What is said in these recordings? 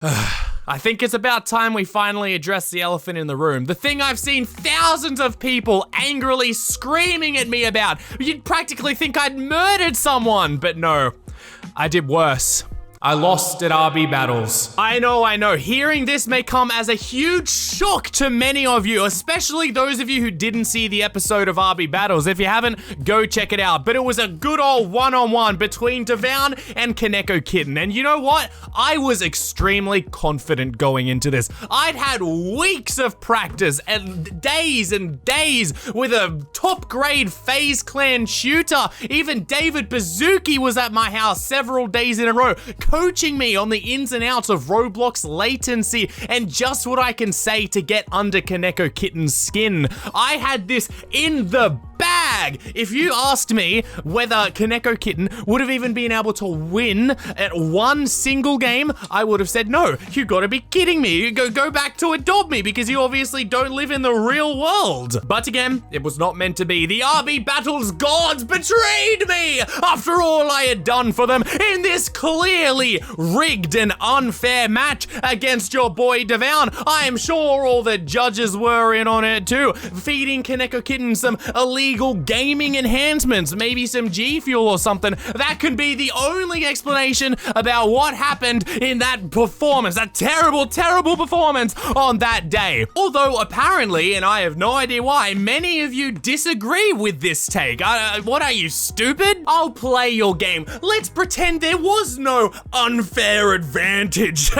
I think it's about time we finally address the elephant in the room. The thing I've seen thousands of people angrily screaming at me about. You'd practically think I'd murdered someone, but no, I did worse. I lost at RB Battles. I know. Hearing this may come as a huge shock to many of you, especially those of you who didn't see the episode of RB Battles. If you haven't, go check it out. But it was a good old one-on-one between Devown and Kaneko Kitten. And you know what? I was extremely confident going into this. I'd had weeks of practice and days with a top grade FaZe Clan shooter. Even David Bazooki was at my house several days in a row, coaching me on the ins and outs of Roblox latency and just what I can say to get under Kaneko Kitten's skin. I had this in the bag. If you asked me whether Kaneko Kitten would have even been able to win at one single game, I would have said, no, you gotta be kidding me. You go back to adopt me because you obviously don't live in the real world. But again, it was not meant to be. The RB Battles gods betrayed me after all I had done for them in this clearly rigged and unfair match against your boy Devown. I am sure all the judges were in on it too, feeding Kaneko Kitten some illegal gaming enhancements, maybe some G Fuel or something. That could be the only explanation about what happened in that performance, that terrible performance on that day. Although apparently, and I have no idea why, many of you disagree with this take. What are you, stupid? I'll play your game. Let's pretend there was no unfair advantage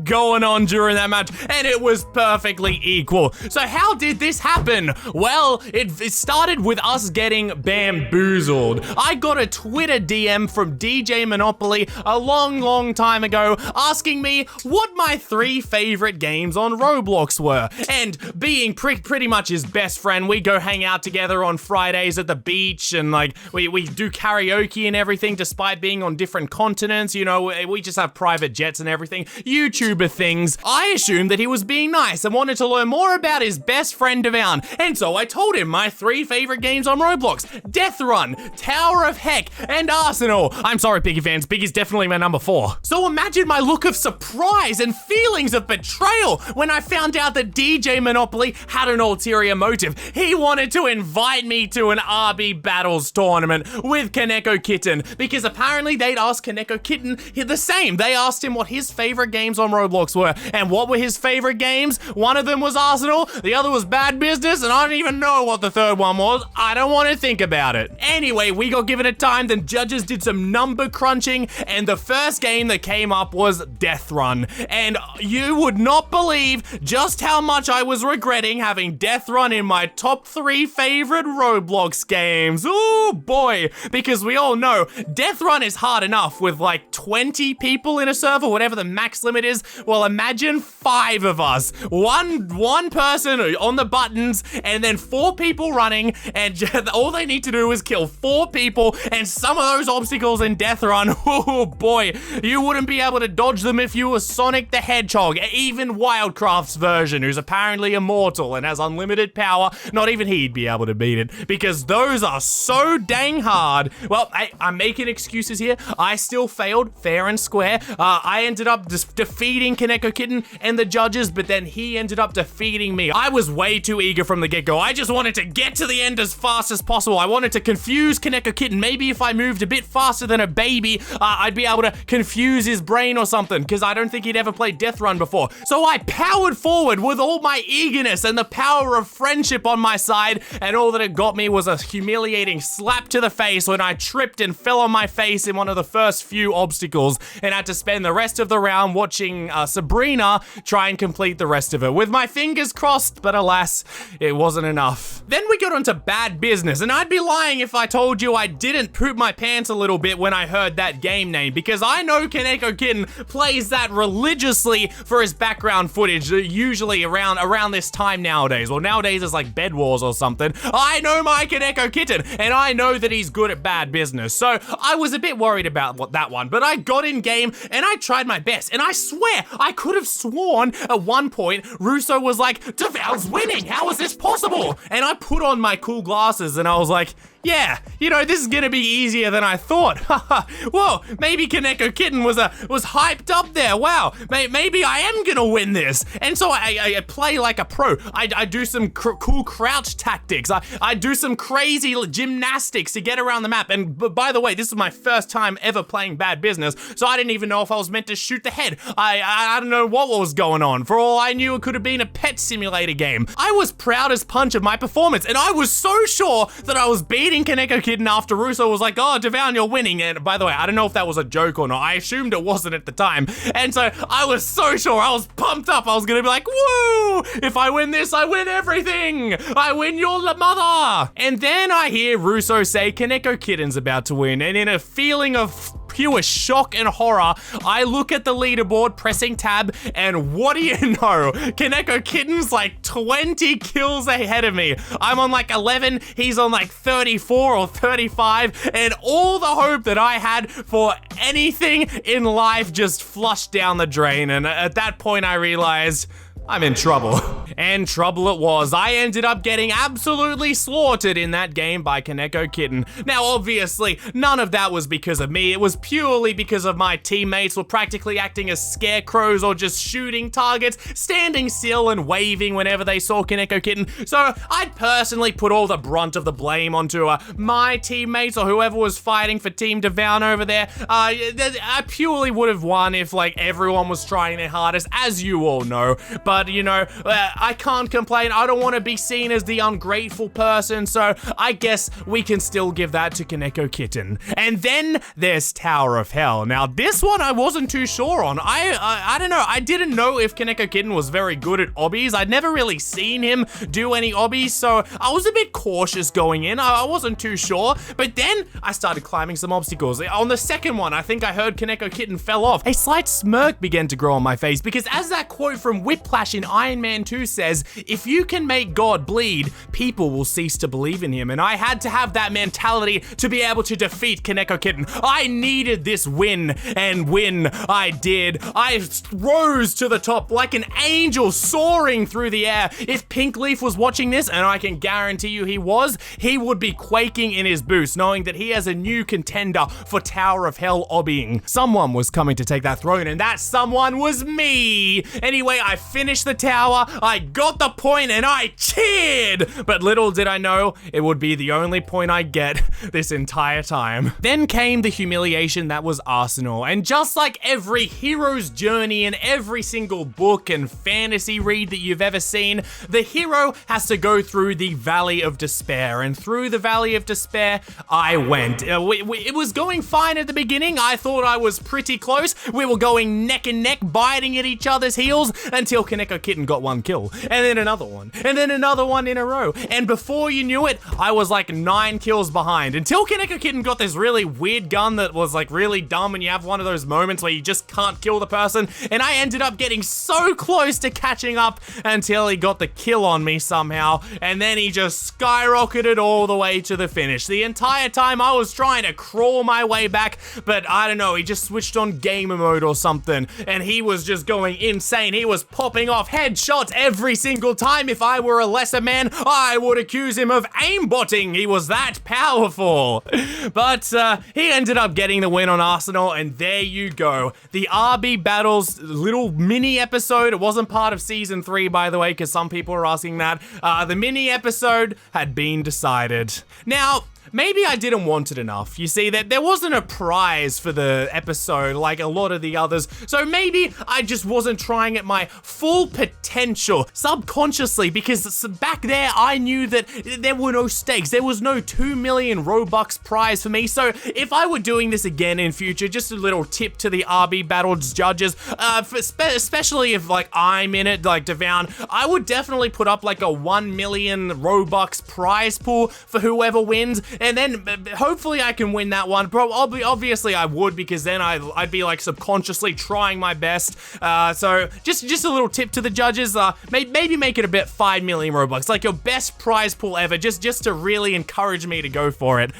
going on during that match, and it was perfectly equal. So how did this happen? Well, it started with us getting bamboozled. I got a Twitter DM from DJ Monopoly a long time ago asking me what my 3 favorite games on Roblox were. And being pretty much his best friend, we go hang out together on Fridays at the beach and like we do karaoke and everything despite being on different continents. You know, we just have private jets and everything. YouTuber things. I assumed that he was being nice and wanted to learn more about his best friend Devown. And so I told him my 3 favorite games on Roblox: Death Run, Tower of Heck, and Arsenal. I'm sorry, Piggy fans, Piggy's definitely my number 4. So imagine my look of surprise and feelings of betrayal when I found out that DJ Monopoly had an ulterior motive. He wanted to invite me to an RB Battles tournament with Kaneko Kitten because apparently they'd asked Kaneko Kitten the same. They asked him what his favorite games on Roblox were, and what were his favorite games? One of them was Arsenal, the other was Bad Business, and I don't even know what the third one was. I don't want to think about it. Anyway, we got given a time, then judges did some number crunching, and the first game that came up was Death Run. And you would not believe just how much I was regretting having Death Run in my top 3 favorite Roblox games. Ooh boy, because we all know Death Run is hard enough with like 20 people in a server, whatever the max limit is. Well, imagine 5 of us. One person on the buttons, and then 4 people running, and all they need to do is kill 4 people, and some of those obstacles in Death Run, oh boy, you wouldn't be able to dodge them if you were Sonic the Hedgehog, even Wildcraft's version, who's apparently immortal and has unlimited power. Not even he'd be able to beat it, because those are so dang hard. Well, I'm making excuses here. I still failed fair and square. I ended up defeating Kaneko Kitten and the judges, but then he ended up defeating me. I was way too eager from the get-go. I just wanted to get to the end as fast as possible. I wanted to confuse Kaneko Kitten. Maybe if I moved a bit faster than a baby, I'd be able to confuse his brain or something, because I don't think he'd ever played Death Run before. So I powered forward with all my eagerness and the power of friendship on my side, and all that it got me was a humiliating slap to the face when I tripped and fell on my face in one of the first few obstacles, and had to spend the rest of the round watching Sabrina try and complete the rest of it, with my fingers crossed, but alas, it wasn't enough. Then we got onto Bad Business, and I'd be lying if I told you I didn't poop my pants a little bit when I heard that game name, because I know Kaneko Kitten plays that religiously for his background footage, usually around this time nowadays. Well, nowadays it's like Bed Wars or something. I know my Kaneko Kitten, and I know that he's good at Bad Business, so I was a bit worried about that one, but I got in game, and I tried my best, and I swear, I could have sworn at one point, Russo was like, Devown's winning, how is this possible? And I put on my cool glasses, and I was like, Yeah, you know, this is gonna be easier than I thought. Whoa, maybe Kaneko Kitten was hyped up there. Wow, maybe I am gonna win this. And so I play like a pro. I do some cool crouch tactics. I do some crazy gymnastics to get around the map. And by the way, this is my first time ever playing Bad Business, so I didn't even know if I was meant to shoot the head. I don't know what was going on. For all I knew, it could have been a pet simulator game. I was proud as punch of my performance, and I was so sure that I was beating Kaneko Kitten after Russo was like, oh, Devan, you're winning. And by the way, I don't know if that was a joke or not. I assumed it wasn't at the time. And so I was so sure. I was pumped up. I was gonna be like, woo! If I win this, I win everything. I win your mother. And then I hear Russo say Kaneko Kitten's about to win. And in a feeling of pure shock and horror, I look at the leaderboard, pressing tab, and what do you know? Kaneko Kitten's like 20 kills ahead of me. I'm on like 11, he's on like 34 or 35, and all the hope that I had for anything in life just flushed down the drain. And at that point, I realized I'm in trouble. And trouble it was. I ended up getting absolutely slaughtered in that game by Kaneko Kitten. Now, obviously, none of that was because of me. It was purely because of my teammates were practically acting as scarecrows or just shooting targets, standing still and waving whenever they saw Kaneko Kitten. So I'd personally put all the brunt of the blame onto my teammates or whoever was fighting for Team Devan over there. I purely would have won if like everyone was trying their hardest, as you all know. But, you know, I can't complain. I don't want to be seen as the ungrateful person, so I guess we can still give that to Kaneko Kitten. And then there's Tower of Hell. Now, this one I wasn't too sure on. I don't know. I didn't know if Kaneko Kitten was very good at obbies. I'd never really seen him do any obbies, so I was a bit cautious going in. I wasn't too sure. But then I started climbing some obstacles. On the second one, I think I heard Kaneko Kitten fell off. A slight smirk began to grow on my face because as that quote from Whiplash in Iron Man 2 says, if you can make God bleed, people will cease to believe in him. And I had to have that mentality to be able to defeat Kaneko Kitten. I needed this win, and win I did. I rose to the top like an angel soaring through the air. If Pink Leaf was watching this, and I can guarantee you he was, he would be quaking in his boots knowing that he has a new contender for Tower of Hell obbying. Someone was coming to take that throne, and that someone was me. Anyway, I finished the tower, I got the point, and I cheered! But little did I know, it would be the only point I'd get this entire time. Then came the humiliation that was Arsenal, and just like every hero's journey in every single book and fantasy read that you've ever seen, the hero has to go through the Valley of Despair, and through the Valley of Despair, I went. It was going fine at the beginning. I thought I was pretty close. We were going neck and neck, biting at each other's heels, until Kaneko Kitten got one kill, and then another one, and then another one in a row. And before you knew it, I was like 9 kills behind, until Kaneko Kitten got this really weird gun that was like really dumb, and you have one of those moments where you just can't kill the person, and I ended up getting so close to catching up until he got the kill on me somehow, and then he just skyrocketed all the way to the finish. The entire time I was trying to crawl my way back, but I don't know, he just switched on gamer mode or something, and he was just going insane. He was popping off headshots every single time. If I were a lesser man, I would accuse him of aimbotting. He was that powerful. But he ended up getting the win on Arsenal, and there you go. The RB Battles little mini episode. It wasn't part of season 3, by the way, because some people are asking that. The mini episode had been decided. Now, maybe I didn't want it enough. You see, that there wasn't a prize for the episode like a lot of the others, so maybe I just wasn't trying at my full potential subconsciously, because back there I knew that there were no stakes. There was no 2 million Robux prize for me, so if I were doing this again in future, just a little tip to the RB Battles judges, especially if like I'm in it, like Devan, I would definitely put up like a 1 million Robux prize pool for whoever wins. And then hopefully I can win that one. Obviously I would, because then I'd be like subconsciously trying my best. So just a little tip to the judges. Maybe make it a bit 5 million Robux, like your best prize pool ever, just to really encourage me to go for it.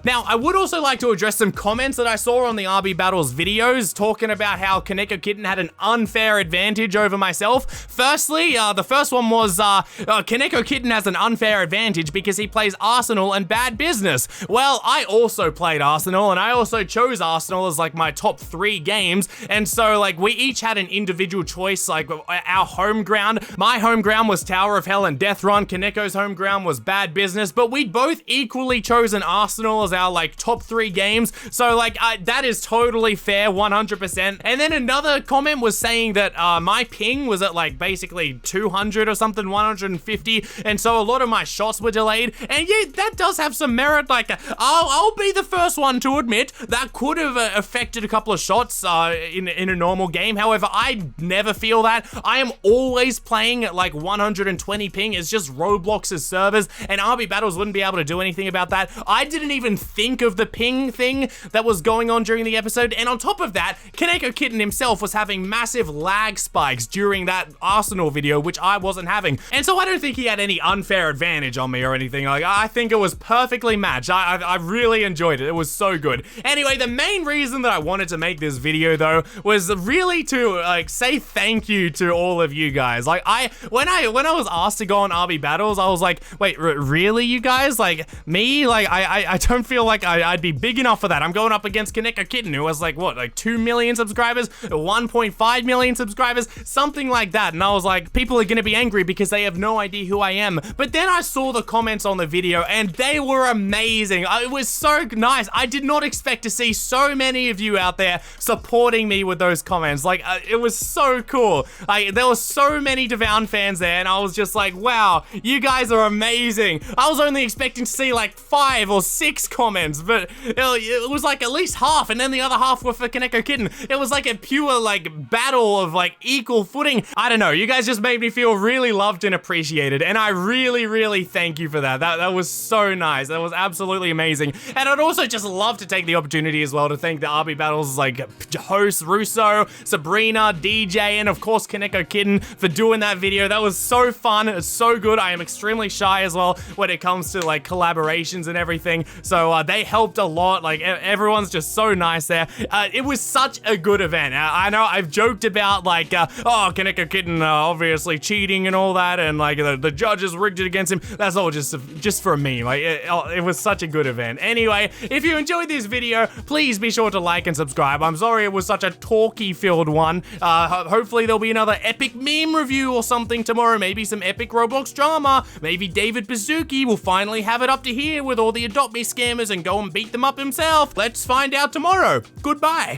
Now, I would also like to address some comments that I saw on the RB Battles videos talking about how Kaneko Kitten had an unfair advantage over myself. Firstly, the first one was Kaneko Kitten has an unfair advantage because he plays Arsenal and Bad Business. business. Well, I also played Arsenal, and I also chose Arsenal as like my top 3 games, and so like we each had an individual choice, like our home ground. My home ground was Tower of Hell and Death Run. Kaneko's home ground was Bad Business, but we'd both equally chosen Arsenal as our like top 3 games, so like that is totally fair, 100%. And then another comment was saying that my ping was at like basically 200 or something, 150, and so a lot of my shots were delayed, and yeah, that does have some merit. Like I'll be the first one to admit that could have affected a couple of shots in a normal game. However, I never feel that. I am always playing at like 120 ping. It's just Roblox's servers, and RB Battles wouldn't be able to do anything about that. I didn't even think of the ping thing that was going on during the episode, and on top of that, Kaneko Kitten himself was having massive lag spikes during that Arsenal video, which I wasn't having, and so I don't think he had any unfair advantage on me or anything. Like, I think it was perfectly matched. I really enjoyed it. It was so good. Anyway, the main reason that I wanted to make this video though was really to like say thank you to all of you guys. Like when I was asked to go on RB Battles, I was like, wait, really, you guys? Like me? Like I don't feel like I'd be big enough for that. I'm going up against Kaneko Kitten, who has like what, like 2 million subscribers, 1.5 million subscribers, something like that. And I was like, people are gonna be angry because they have no idea who I am. But then I saw the comments on the video, and they were amazing. It was so nice. I did not expect to see so many of you out there supporting me with those comments. Like it was so cool. Like there were so many Devound fans there, and I was just like, wow, you guys are amazing. I was only expecting to see like 5 or 6 comments, but it was like at least half, and then the other half were for Kaneko Kitten. It was like a pure like battle of like equal footing. I don't know, you guys just made me feel really loved and appreciated, and I really thank you for that. That was so nice. That was absolutely amazing. And I'd also just love to take the opportunity as well to thank the RB Battles like hosts, Russo, Sabrina, DJ, and of course Kaneko Kitten for doing that video. That was so fun. It's so good. I am extremely shy as well when it comes to like collaborations and everything, so they helped a lot. Like everyone's just so nice there. It was such a good event. I know I've joked about like oh, Kaneko Kitten obviously cheating and all that, and like the judges rigged it against him. That's all just for me. Like it was such a good event. Anyway, if you enjoyed this video, please be sure to like and subscribe. I'm sorry it was such a talky-filled one. Hopefully there'll be another epic meme review or something tomorrow. Maybe some epic Roblox drama. Maybe David Bazuki will finally have it up to here with all the Adopt Me scammers and go and beat them up himself. Let's find out tomorrow. Goodbye.